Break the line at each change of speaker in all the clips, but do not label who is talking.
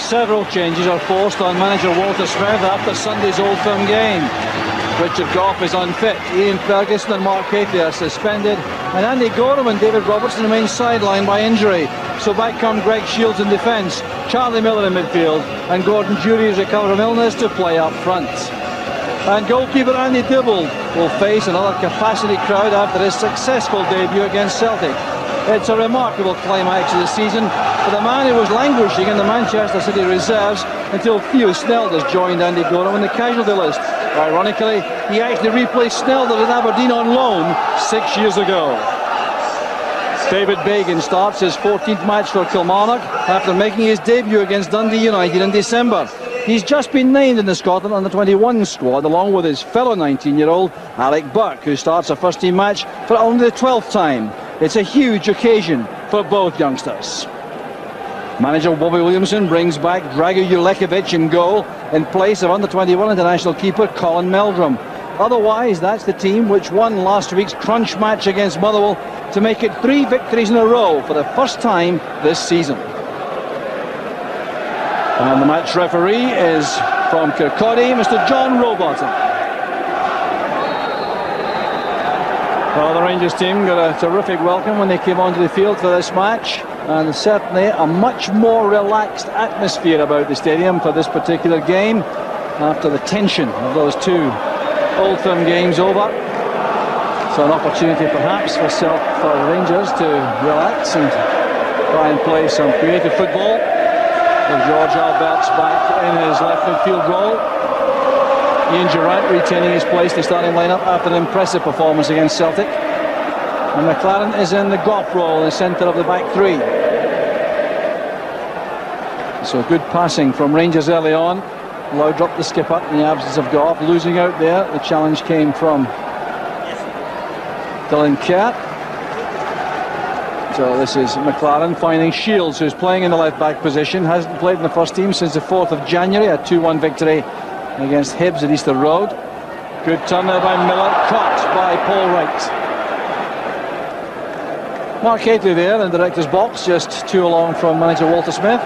Several changes are forced on manager Walter Smith after Sunday's Old Firm game. Richard Gough is unfit, Ian Ferguson and Mark Killie are suspended, and Andy Gorham and David Robertson remain sidelined by injury. So back come Greg Shields in defence, Charlie Miller in midfield, and Gordon Jury is recovered from illness to play up front. And goalkeeper Andy Dibble will face another capacity crowd after his successful debut against Celtic. It's a remarkable climax of the season for the man who was languishing in the Manchester City reserves until Theo Snelders joined Andy Gorham on the casualty list. Ironically, he actually replaced Snelders at Aberdeen on loan 6 years ago. David Bagan starts his 14th match for Kilmarnock after making his debut against Dundee United in December. He's just been named in the Scotland under-21 squad along with his fellow 19-year-old Alec Burke, who starts a first-team match for only the 12th time. It's a huge occasion for both youngsters. Manager Bobby Williamson brings back Drago Lekovic in goal in place of under-21 international keeper Colin Meldrum. Otherwise, that's the team which won last week's crunch match against Motherwell to make it 3 victories in a row for the first time this season. And the match referee is from Kirkcaldy, Mr. John Rowbottom. Well, the Rangers team got a terrific welcome when they came onto the field for this match, and certainly a much more relaxed atmosphere about the stadium for this particular game after the tension of those 2 Old Firm games over. So an opportunity perhaps for the Rangers to relax and try and play some creative football, with George Albert's back in his left midfield role. Ian Durrant retaining his place in the starting lineup after an impressive performance against Celtic. And McLaren is in the Gough role in the centre of the back 3. So good passing from Rangers early on. Loudrup the skipper in the absence of Gough, losing out there. The challenge came from Dylan Kerr. So this is McLaren finding Shields, who's playing in the left back position. Hasn't played in the first team since the 4th of January, a 2-1 victory against Hibs at Easter Road. Good turn there by Miller, caught by Paul Wright. Mark Killie there in the director's box, just 2 along from manager Walter Smith.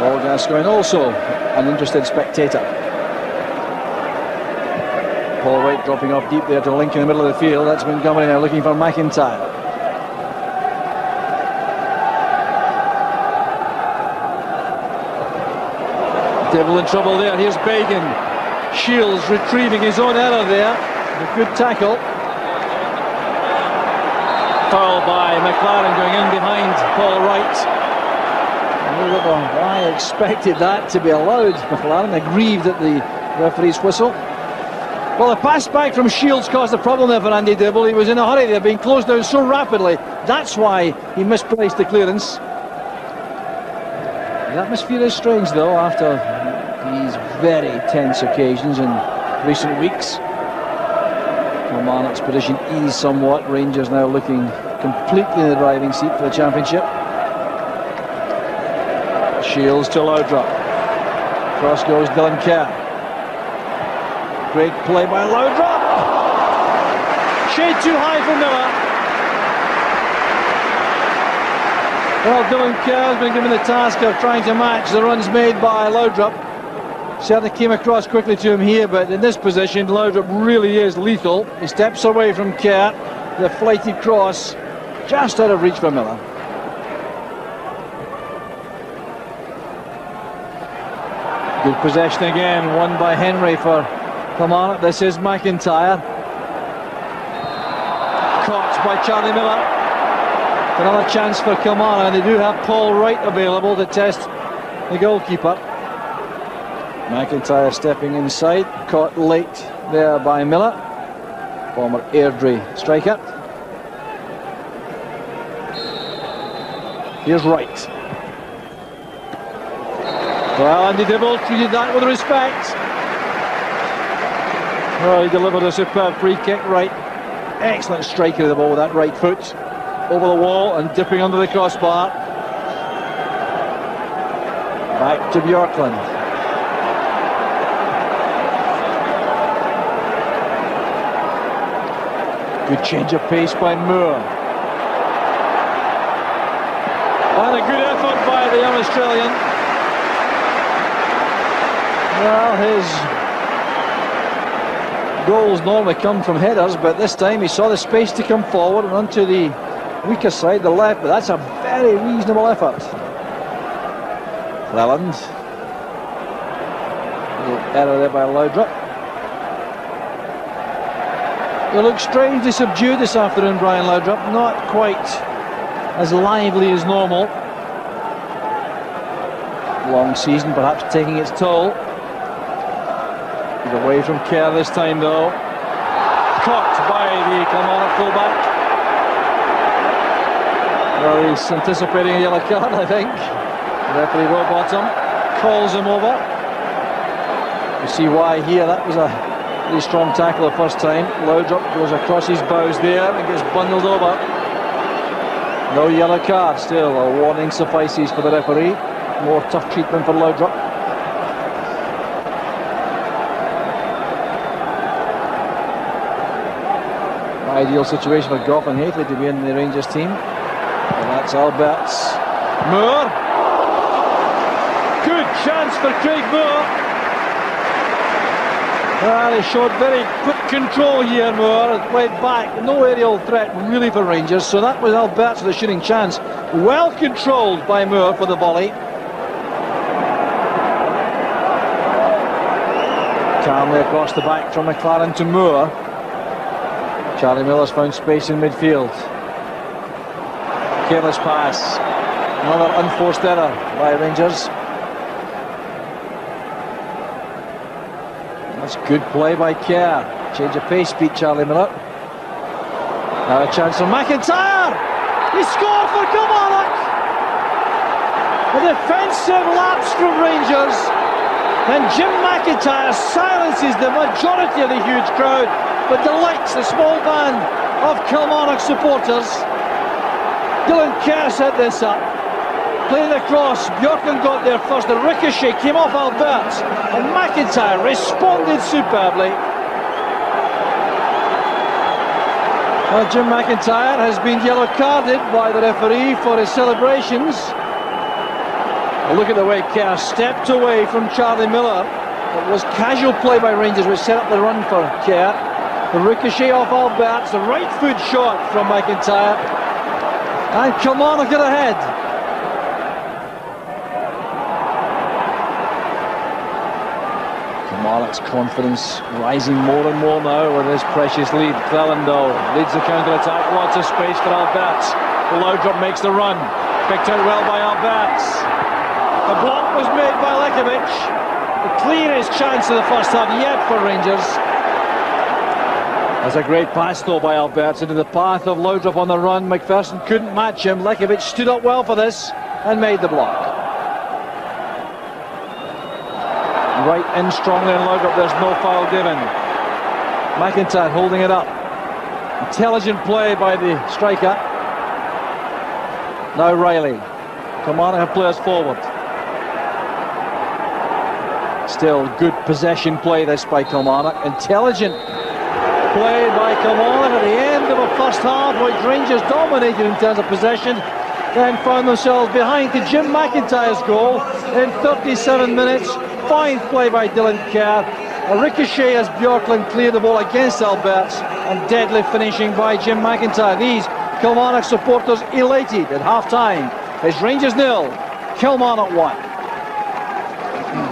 Paul Gascoigne also an interested spectator. Paul Wright dropping off deep there to link in the middle of the field. That's Montgomery now looking for McIntyre. Devil in trouble there. Here's Bagan. Shields retrieving his own error there. A good tackle. Foul by McLaren going in behind Paul Wright. I expected that to be allowed. McLaren aggrieved at the referee's whistle. Well, the pass back from Shields caused a problem there for Andy Dibble. He was in a hurry there, being closed down so rapidly. That's why he misplaced the clearance. The atmosphere is strange, though, after these very tense occasions in recent weeks. Kilmarnock's position eased somewhat. Rangers now looking completely in the driving seat for the championship. Shields to Loudrup. Cross goes Dylan Kerr. Great play by Loudrup. Shade too high for Miller. Well, Dylan Kerr has been given the task of trying to match the runs made by Loudrup. Certainly came across quickly to him here, but in this position, Loudrup really is lethal. He steps away from Kerr. The flighted cross just out of reach for Miller. Good possession again, won by Henry for Kilmarnock. This is McIntyre. Caught by Charlie Miller. Another chance for Kilmarnock, and they do have Paul Wright available to test the goalkeeper. McIntyre stepping inside, caught late there by Miller, former Airdrie striker. Here's Wright. Well, Andy Dibble treated that with respect. Well, he delivered a superb free kick, Wright. Excellent striker of the ball with that right foot. Over the wall and dipping under the crossbar. Back to Bjorklund. Good change of pace by Moore. And a good effort by the young Australian. Well, his goals normally come from headers, but this time he saw the space to come forward and onto the weaker side, the left, but that's a very reasonable effort. Leland. Little error there by Laudrup. He looks strangely subdued this afternoon, Brian Laudrup, not quite as lively as normal. Long season perhaps taking its toll. He's away from Kerr this time though. Caught by the Kilmarnock fullback. Well, he's anticipating a yellow card, I think. The referee Rowbottom calls him over. You see why here. That was a really strong tackle the first time. Laudrup goes across his bows there and gets bundled over. No yellow card, still a warning suffices for the referee. More tough treatment for Laudrup. Ideal situation for Gough and Hateley to be in the Rangers team. And that's Albert's. Moore. Good chance for Craig Moore. Well, he showed very quick control here, Moore. Played back, no aerial threat really for Rangers. So that was Albert's with a shooting chance. Well controlled by Moore for the volley. Calmly across the back from McLaren to Moore. Charlie Miller's found space in midfield. Careless pass. Another unforced error by Rangers. That's good play by Kerr. Change of pace beat Charlie Miller. Now a chance for McIntyre. He scored for Kilmarnock. A defensive lapse from Rangers. And Jim McIntyre silences the majority of the huge crowd, but delights the small band of Kilmarnock supporters. Dylan Kerr set this up. Played across, Bjorklund got there first, the ricochet came off Albert, and McIntyre responded superbly. Well, Jim McIntyre has been yellow carded by the referee for his celebrations. Look at the way Kerr stepped away from Charlie Miller. It was casual play by Rangers which set up the run for Kerr. The ricochet off Albert's, the right foot shot from McIntyre. And Kilmarnock get ahead. Kilmarnock's confidence rising more and more now with his precious lead. Cleland though leads the counter-attack. Lots of space for Albert's. Laudrup makes the run. Picked out well by Albert's. The block was made by Lekovic. The clearest chance in the first half yet for Rangers. That's a great pass though by Albert's into the path of Laudrup on the run. MacPherson couldn't match him. Lekovic stood up well for this and made the block. Right in strongly on Laudrup. There's no foul given. McIntyre holding it up. Intelligent play by the striker. Now Reilly. Kilmarnock have players forward. Still good possession play this by Kilmarnock. Intelligent play by Kilmarnock at the end of a first half which Rangers dominated in terms of possession, then found themselves behind to Jim McIntyre's goal in 37 minutes. Fine play by Dylan Kerr. A ricochet as Bjorklund cleared the ball against Albert's, and deadly finishing by Jim McIntyre. These Kilmarnock supporters elated at half-time. It's Rangers 0, Kilmarnock 1.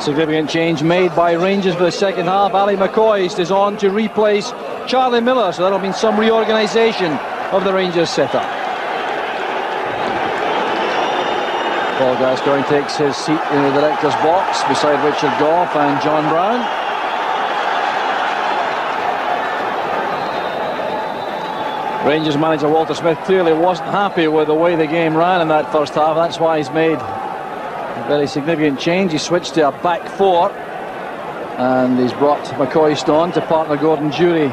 Significant change made by Rangers for the second half. Ali McCoist is on to replace Charlie Miller, so that'll mean some reorganisation of the Rangers setup. Paul Gascoigne takes his seat in the director's box beside Richard Gough and John Brown. Rangers manager Walter Smith clearly wasn't happy with the way the game ran in that first half. That's why he's made a very significant change. He switched to a back four and he's brought McCoist on to partner Gordon Jury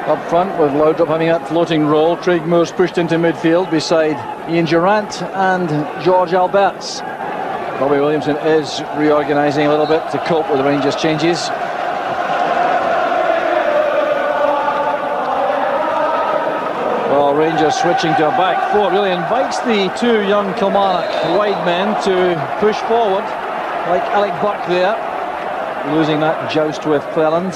up front, with Laudrup having that floating role. Craig Moore's pushed into midfield beside Ian Durrant and George Albert's. Bobby Williamson is reorganising a little bit to cope with the Rangers changes. Well, Rangers switching to a back four really invites the two young Kilmarnock wide men to push forward, like Alec Burke there, losing that joust with Cleland.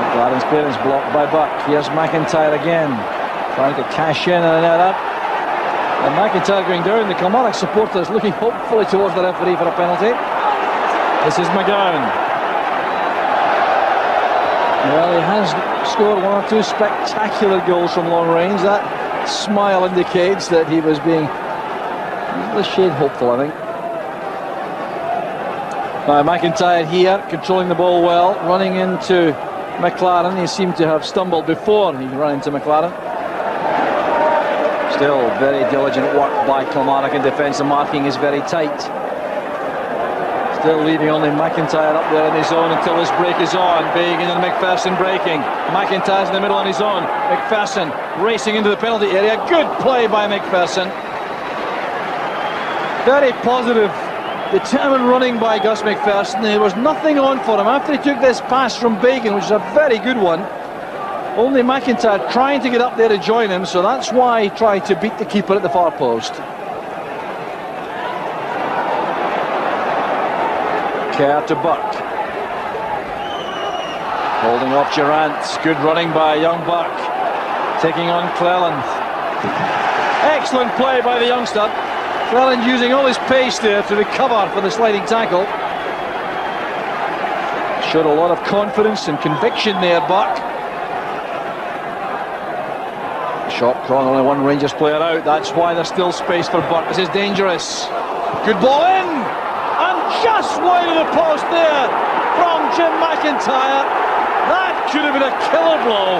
McLaren's clearance blocked by Burke. Here's McIntyre again, trying to cash in and an error. And McIntyre going down. The Kilmarnock supporters looking hopefully towards the referee for a penalty. This is McGowne. Well, he has scored one or two spectacular goals from long range. That smile indicates that he was being a shade hopeful, I think. Now McIntyre here, controlling the ball well, running into McLaren. He seemed to have stumbled before he ran into McLaren. Still very diligent work by Kilmarnock in defence. The marking is very tight. Still leaving only McIntyre up there on his own until this break is on. Bagan and MacPherson breaking. McIntyre's in the middle on his own. MacPherson racing into the penalty area. Good play by MacPherson. Very positive, determined running by Gus MacPherson. There was nothing on for him after he took this pass from Bagan, which is a very good one. Only McIntyre trying to get up there to join him, so that's why he tried to beat the keeper at the far post. Kerr to Burke. Holding off Durant. Good running by young Burke. Taking on Cleland. Excellent play by the youngster. Cleland using all his pace there to recover for the sliding tackle. Showed a lot of confidence and conviction there, Burke. Shot call, only one Rangers player out. That's why there's still space for Burke. This is dangerous. Good ball in, and just wide of the post there from Jim McIntyre. That could have been a killer blow.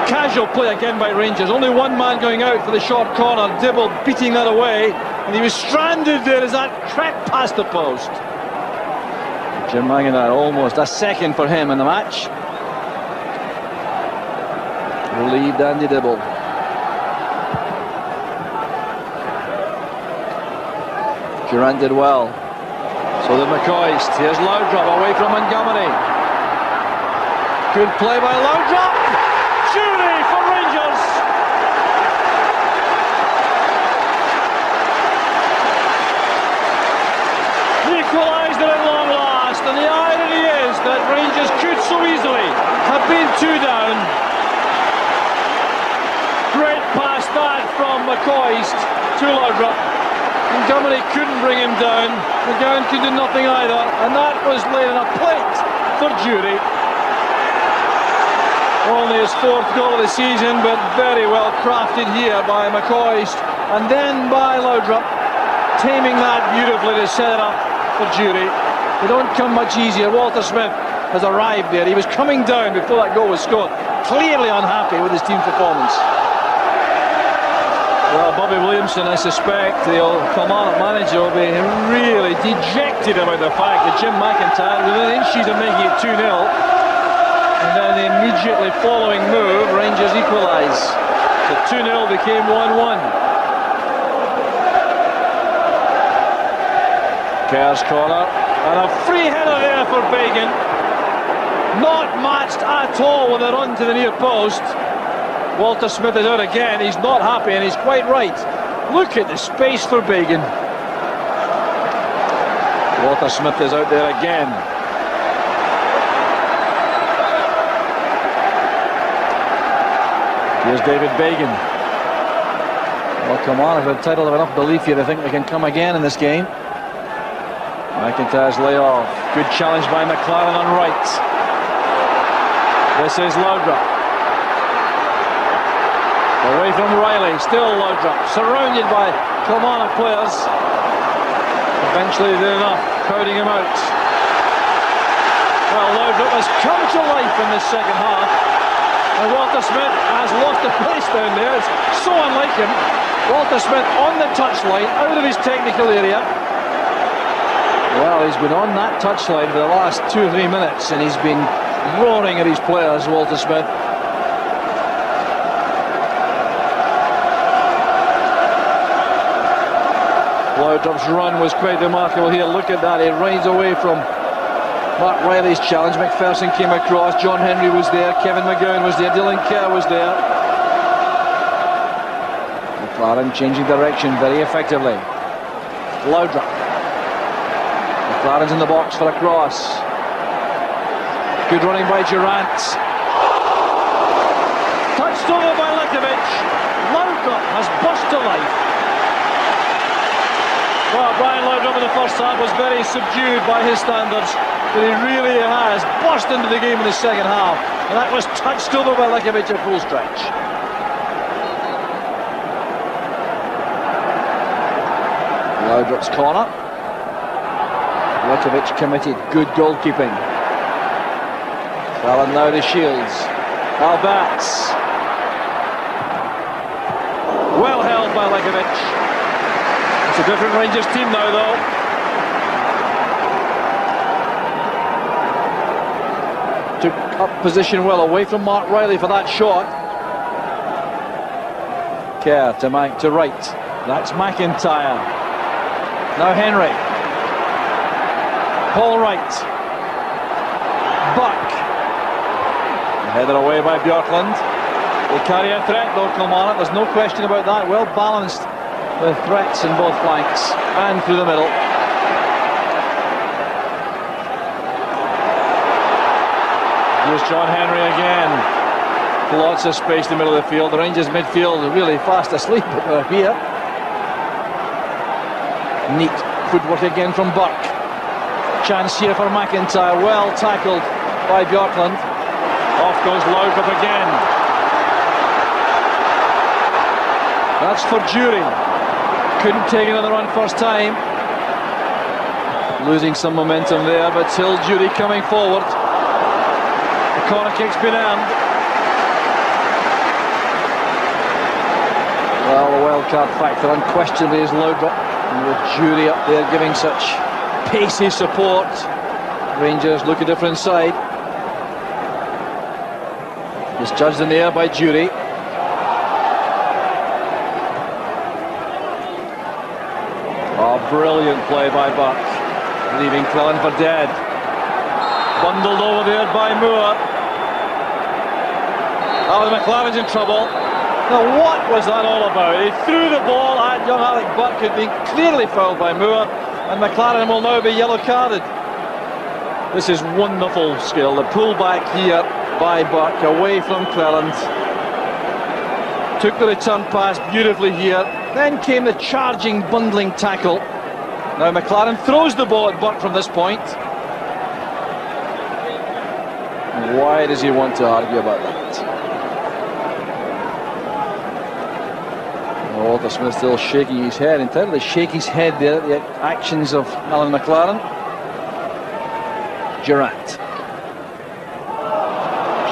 Casual play again by Rangers. Only one man going out for the short corner. Dibble beating that away, and he was stranded there as that crept past the post. Jim McIntyre, almost a second for him in the match. Relieved Andy Dibble. Durant did well. So did McCoist. Here's Laudrup away from Montgomery. Good play by Laudrup. Jury for Rangers. The equaliser at long last, and the irony is that Rangers could so easily have been two down. Great pass that from McCoist to Laudrup. Montgomery couldn't bring him down. McGowne could do nothing either, and that was laid on a plate for Jury. Only his fourth goal of the season, but very well crafted here by McCoist, and then by Laudrup, taming that beautifully to set it up for Jury. They don't come much easier. Walter Smith has arrived there. He was coming down before that goal was scored, clearly unhappy with his team's performance. Well, Bobby Williamson, I suspect, the old Kilmarnock manager, will be really dejected about the fact that Jim McIntyre, within inches of making it 2-0, and then the immediately following move, Rangers equalise. So 2-0 became 1-1. Kerr's corner, and a free header there for Bagan. Not matched at all with a run to the near post. Walter Smith is out again. He's not happy, and he's quite right. Look at the space for Bagan. Walter Smith is out there again. Here's David Bagan. Well, come on, if they're entitled of enough belief here, I think they can come again in this game. McIntyre's layoff. Good challenge by McLaren on Wright. This is Laudrup. Away from Reilly, still Laudrup, surrounded by Kilmarnock players. Eventually they did enough, crowding him out. Well, Laudrup has come to life in this second half. And Walter Smith has lost the place down there. It's so unlike him. Walter Smith on the touchline, out of his technical area. Well, he's been on that touchline for the last 2 or 3 minutes, and he's been roaring at his players, Walter Smith. Laudrup's run was quite remarkable here. Look at that, he rides away from Mark Reilly's challenge. MacPherson came across. John Henry was there. Kevin McGowne was there. Dylan Kerr was there. McLaren changing direction very effectively. Loudrup. McLaren's in the box for a cross. Good running by Durant. Touched over by Lekovic. Loudrup has burst to life. Well, Brian Loudrup in the first half was very subdued by his standards, but he really has burst into the game in the second half, and that was touched over by Lekovic at full stretch. Loudrup's corner. Lekovic committed, good goalkeeping. Fallon now to Shields. Albats. Well held by Lekovic. It's a different Rangers team now, though. Took up position well away from Mark Reilly for that shot. Kerr to Wright. That's McIntyre. Now Henry. Paul Wright. Burke. Headed away by Bjorklund. They carry a threat though, Kilmarnock. There's no question about that. Well balanced with threats in both flanks and through the middle. Here's John Henry again. Lots of space in the middle of the field. The Rangers midfield are really fast asleep, but they're here. Neat footwork again from Burke. Chance here for McIntyre. Well tackled by Bjorklund. Off goes Loudrup again. That's for Jury. Couldn't take another run first time. Losing some momentum there, but still Jury coming forward. The corner kick's been earned. Well, the wildcard factor unquestionably is Loudrup. And with Jury up there giving such pacey support, Rangers look a different side. It's judged in the air by Jury. Oh, brilliant play by Burke, leaving Clellan for dead. Bundled over there by Moore. Oh, the McLaren's in trouble. Now, what was that all about? He threw the ball at young Alec Burke, who'd been clearly fouled by Moore, and McLaren will now be yellow carded. This is wonderful skill. The pullback here by Burke away from Clelland. Took the return pass beautifully here. Then came the charging, bundling tackle. Now McLaren throws the ball at Burke from this point. Why does he want to argue about that? Walter Smith still shaking his head, entirely shake his head there at the actions of Alan McLaren. Durant.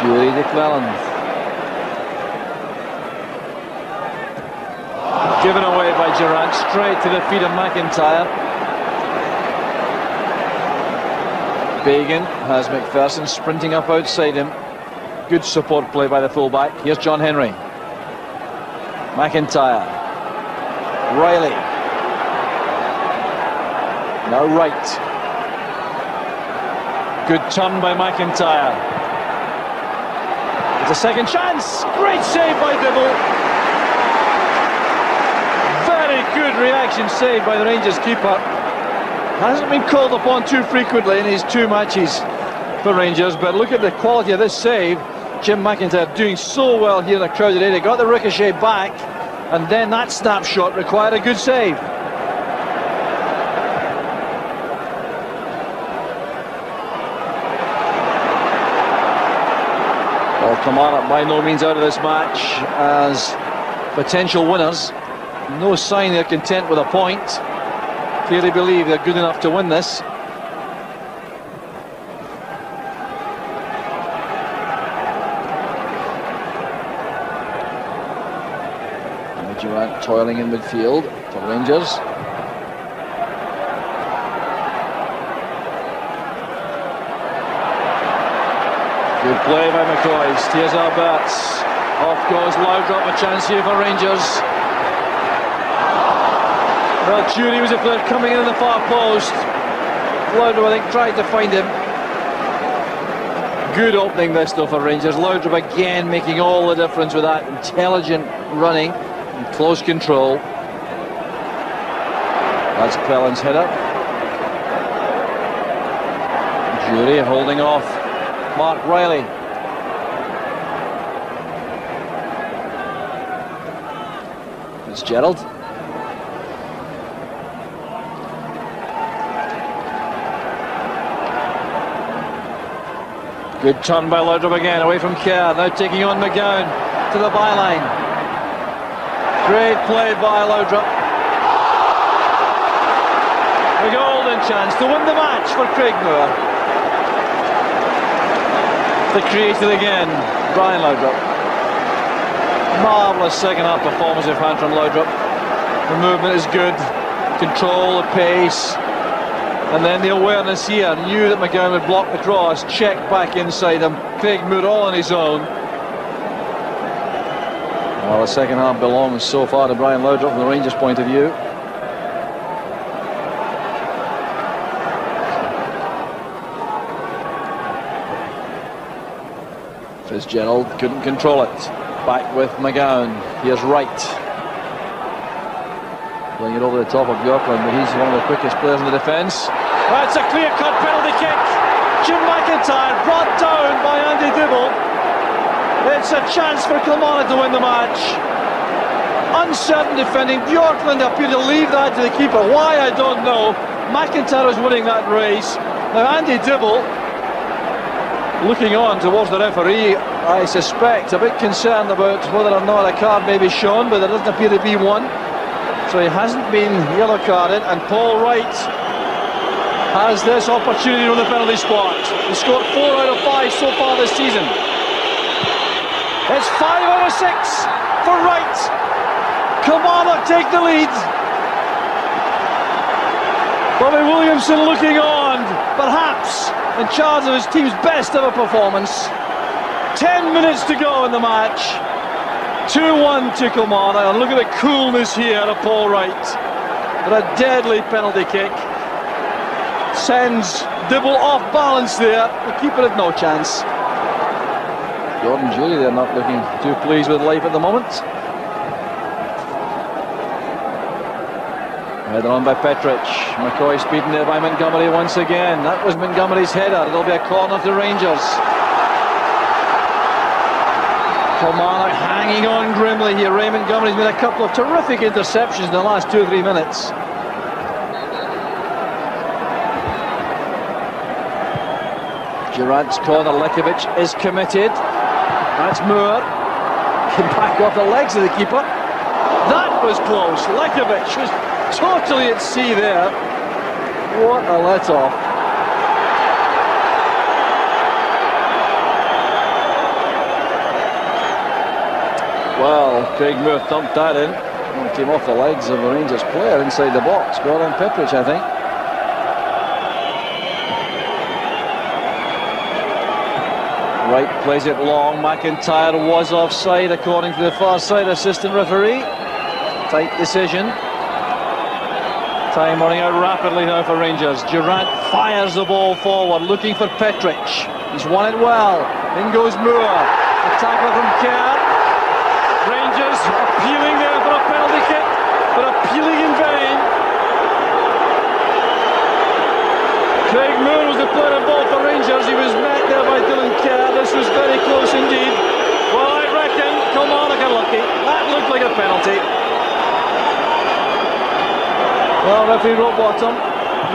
Jury to Clelland. Given away by Durant, straight to the feet of McIntyre. Bagan has MacPherson sprinting up outside him. Good support play by the fullback. Here's John Henry. McIntyre. Reilly. Now Wright. Good turn by McIntyre. It's a second chance. Great save by Dibble. Very good reaction save by the Rangers keeper. Hasn't been called upon too frequently in his two matches for Rangers, but look at the quality of this save. Jim McIntyre doing so well here in a crowded area. Got the ricochet back, and then that snapshot required a good save. Well, Kilmarnock by no means out of this match as potential winners. No sign they're content with a point. Clearly believe they're good enough to win this. Durant toiling in midfield for Rangers. Good play by McCoy. Steers our bats. Off goes Loudrup. A chance here for Rangers. Well, Jury was a player coming in the far post. Loudrup, I think, tried to find him. Good opening this though for Rangers. Laudrup again making all the difference with that intelligent running and close control. That's Pellin's header. Jury holding off Mark Reilly. Fitzgerald. Good turn by Laudrup again, away from Kerr, now taking on McGowne to the byline. Great play by Laudrup. A golden chance to win the match for Craig Moore. The creator again, Brian Laudrup. Marvellous second half performance we've had from Laudrup. The movement is good, control, the pace. And then the awareness here, knew that McGowne would block the cross, checked back inside him. Craig Moore all on his own. Well, the second half belongs so far to Brian Laudrup from the Rangers' point of view. Fitzgerald couldn't control it. Back with McGowne. Here's Wright. Playing it over the top of Bjorklund, but he's one of the quickest players in the defence. That's a clear-cut penalty kick. Jim McIntyre brought down by Andy Dibble. It's a chance for Kilmarnock to win the match. Uncertain defending. Bjorklund appeared to leave that to the keeper. Why, I don't know. McIntyre was winning that race. Now Andy Dibble, looking on towards the referee, I suspect, a bit concerned about whether or not a card may be shown, but there doesn't appear to be one. So he hasn't been yellow carded, and Paul Wright has this opportunity on the penalty spot. He scored 4 out of 5 so far this season. It's 5 out of 6 for Wright. Kilmarnock take the lead. Bobby Williamson looking on, perhaps in charge of his team's best ever performance. 10 minutes to go in the match. 2-1 to Kilmarnock, and look at the coolness here of Paul Wright. And a deadly penalty kick. Sends Dibble off balance there. The keeper had no chance. Gordon Julie, they're not looking too pleased with life at the moment. Headed on by Petric. McCoy speeding there by Montgomery once again. That was Montgomery's header. It'll be a corner to Rangers. Kilmarnock hanging on grimly here. Ray Montgomery's made a couple of terrific interceptions in the last 2 or 3 minutes. Durant's corner, Lekovic is committed. That's Moore. Came back off the legs of the keeper. That was close. Lekovic was totally at sea there. What a let-off. Well, Craig Moore thumped that in. It came off the legs of the Rangers player inside the box. Gordon Petric, I think. Wright plays it long. McIntyre was offside according to the far side assistant referee. Tight decision. Time running out rapidly now for Rangers. Durant fires the ball forward, looking for Petric. He's won it well. In goes Moore. A tackle from Kerr. Rangers appealing there for a penalty kick, but appealing in vain. Craig Moore was the player involved for Rangers. He was met there by Dylan Kerr. This was very close indeed. Well, I reckon Kilmarnock are lucky. That looked like a penalty. Well, referee Rowbottom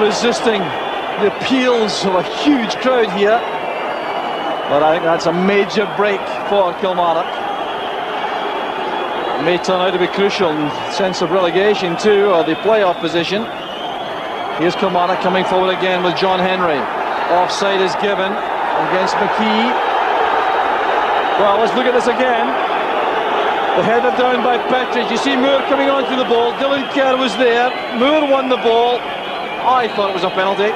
resisting the appeals of a huge crowd here. But I think that's a major break for Kilmarnock. May turn out to be crucial in the sense of relegation too, or the playoff position. Here's Kilmarnock coming forward again with John Henry. Offside is given against McKee. Well, let's look at this again. The header down by Petric. You see Moore coming onto the ball. Dylan Kerr was there. Moore won the ball. I thought it was a penalty.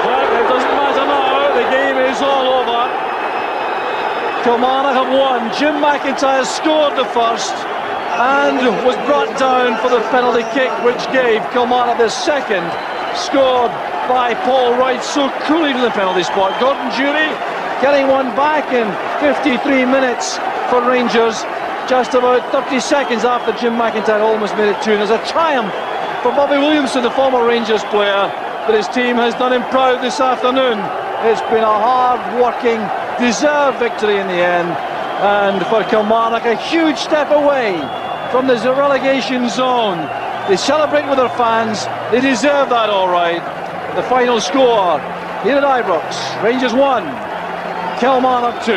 But it doesn't matter now. The game is all over. Kilmarnock have won. Jim McIntyre scored the first and was brought down for the penalty kick, which gave Kilmarnock the second scored by Paul Wright so coolly to the penalty spot. Gordon Jury getting one back in 53 minutes for Rangers, just about 30 seconds after Jim McIntyre almost made it 2. And there's a triumph for Bobby Williamson, the former Rangers player, that his team has done him proud this afternoon. It's been a hard-working, deserved victory in the end, and for Kilmarnock, a huge step away from the relegation zone. They celebrate with their fans, they deserve that all right. The final score here at Ibrox, Rangers 1, Kilmarnock 2.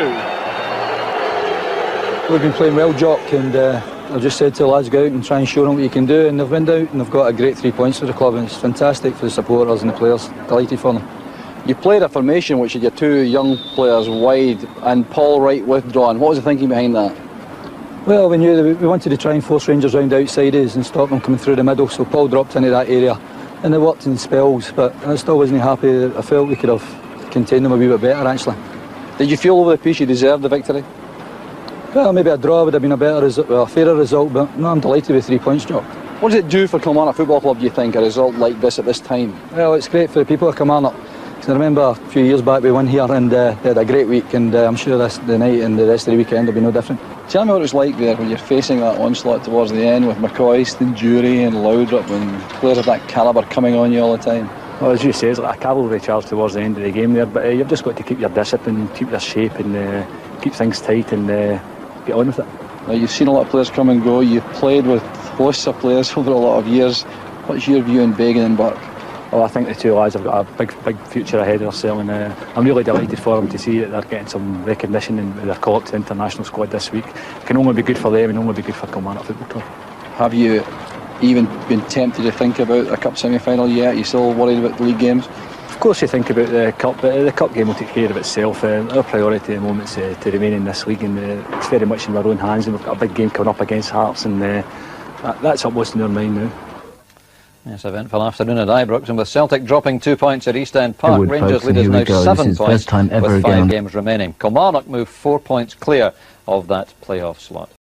We've been playing well, Jock, and I've just said to the lads, go out and try and show them what you can do, and they've went out and they've got a great 3 points for the club, and it's fantastic for the supporters and the players. Delighted for them.
You played a formation which had your 2 young players wide and Paul Wright withdrawn. What was the thinking behind that?
Well, we knew that we wanted to try and force Rangers round outside us and stop them coming through the middle, so Paul dropped into that area, and it worked in spells, but I still wasn't happy. I felt we could have contained them a wee bit better, actually.
Did you feel over the piece you deserved the victory?
Well, maybe a draw would have been a better result, well, a fairer result, but no, I'm delighted with 3 points, Jock.
What does it do for Kilmarnock Football Club, do you think, a result like this at this time?
Well, it's great for the people of Kilmarnock. I remember a few years back we won here and they had a great week, and I'm sure the night and the rest of the weekend will be no different.
Tell me what it was like there when you're facing that onslaught towards the end with McCoy and Jury and Laudrup and players of that calibre coming on you all the time.
Well, as you say, it's like a cavalry charge towards the end of the game there, but you've just got to keep your discipline, keep your shape, and keep things tight and get on with it.
Now, you've seen a lot of players come and go. You've played with hosts of players over a lot of years. What's your view on Bagan and Burke?
Well, I think the 2 lads have got a big future ahead of themselves, and I'm really delighted for them to see that they're getting some recognition and they're called up to the international squad this week. It can only be good for them and only be good for Kilmarnock Football Club.
Have you even been tempted to think about a cup semi-final yet? Are you still worried about the league games?
Of course you think about the cup, but the cup game will take care of itself. Our priority at the moment is to remain in this league, and it's very much in our own hands, and we've got a big game coming up against Hearts, and that's upmost in our mind now.
Yes, eventful afternoon at Ibrox, and with Celtic dropping 2 points at East End Park, Rangers lead us now 7 points with 5 games remaining. Kilmarnock move 4 points clear of that playoff slot.